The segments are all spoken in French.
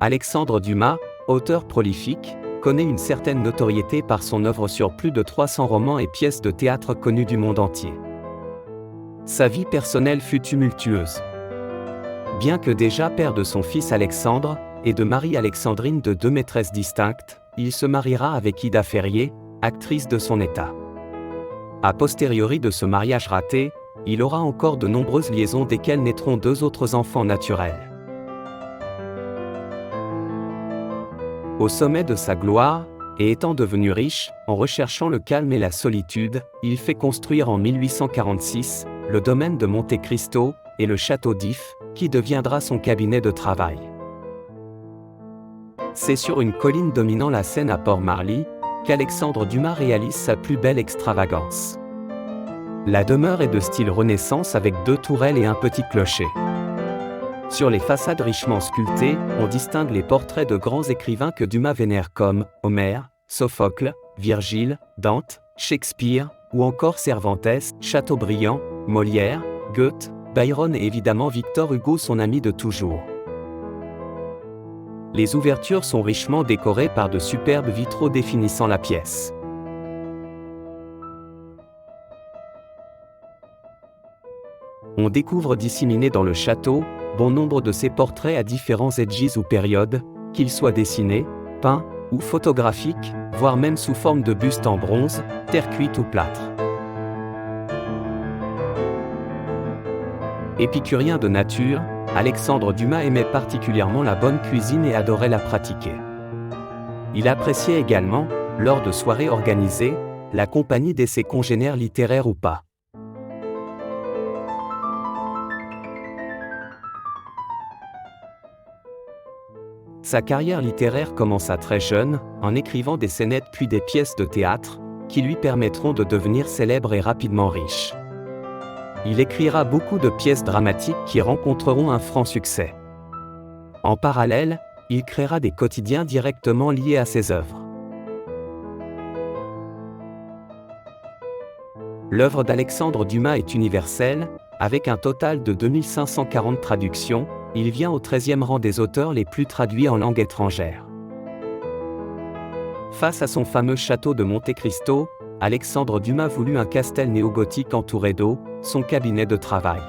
Alexandre Dumas, auteur prolifique, connaît une certaine notoriété par son œuvre sur plus de 300 romans et pièces de théâtre connues du monde entier. Sa vie personnelle fut tumultueuse. Bien que déjà père de son fils Alexandre, et de Marie-Alexandrine de 2 maîtresses distinctes, il se mariera avec Ida Ferrier, actrice de son état. A posteriori de ce mariage raté, il aura encore de nombreuses liaisons desquelles naîtront 2 autres enfants naturels. Au sommet de sa gloire, et étant devenu riche, en recherchant le calme et la solitude, il fait construire en 1846 le domaine de Monte Cristo et le château d'If, qui deviendra son cabinet de travail. C'est sur une colline dominant la Seine à Port-Marly qu'Alexandre Dumas réalise sa plus belle extravagance. La demeure est de style Renaissance avec 2 tourelles et un petit clocher. Sur les façades richement sculptées, on distingue les portraits de grands écrivains que Dumas vénère comme Homère, Sophocle, Virgile, Dante, Shakespeare, ou encore Cervantes, Chateaubriand, Molière, Goethe, Byron et évidemment Victor Hugo, son ami de toujours. Les ouvertures sont richement décorées par de superbes vitraux définissant la pièce. On découvre disséminés dans le château bon nombre de ses portraits à différents âges ou périodes, qu'ils soient dessinés, peints ou photographiques, voire même sous forme de bustes en bronze, terre cuite ou plâtre. Épicurien de nature, Alexandre Dumas aimait particulièrement la bonne cuisine et adorait la pratiquer. Il appréciait également, lors de soirées organisées, la compagnie de ses congénères littéraires ou pas. Sa carrière littéraire commença très jeune, en écrivant des scénettes puis des pièces de théâtre, qui lui permettront de devenir célèbre et rapidement riche. Il écrira beaucoup de pièces dramatiques qui rencontreront un franc succès. En parallèle, il créera des quotidiens directement liés à ses œuvres. L'œuvre d'Alexandre Dumas est universelle, avec un total de 2540 traductions, il vient au 13e rang des auteurs les plus traduits en langue étrangère. Face à son fameux château de Monte Cristo, Alexandre Dumas voulut un castel néo-gothique entouré d'eau, son cabinet de travail.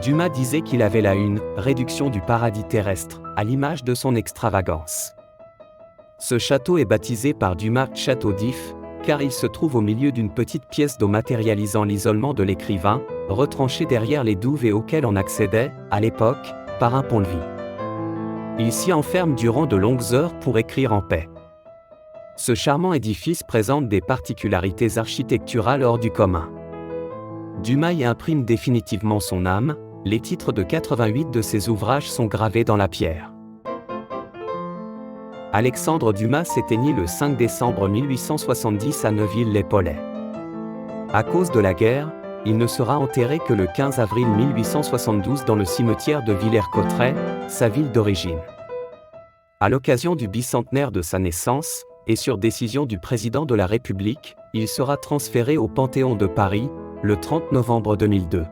Dumas disait qu'il avait là une « réduction du paradis terrestre », à l'image de son extravagance. Ce château est baptisé par Dumas « Château d'If », car il se trouve au milieu d'une petite pièce d'eau matérialisant l'isolement de l'écrivain, retranché derrière les douves et auquel on accédait, à l'époque, par un pont-levis. Il s'y enferme durant de longues heures pour écrire en paix. Ce charmant édifice présente des particularités architecturales hors du commun. Dumas y imprime définitivement son âme, les titres de 88 de ses ouvrages sont gravés dans la pierre. Alexandre Dumas s'éteignit le 5 décembre 1870 à Neuville-les-Pollets. À cause de la guerre, il ne sera enterré que le 15 avril 1872 dans le cimetière de Villers-Cotterêts, sa ville d'origine. À l'occasion du bicentenaire de sa naissance, et sur décision du président de la République, il sera transféré au Panthéon de Paris, le 30 novembre 2002.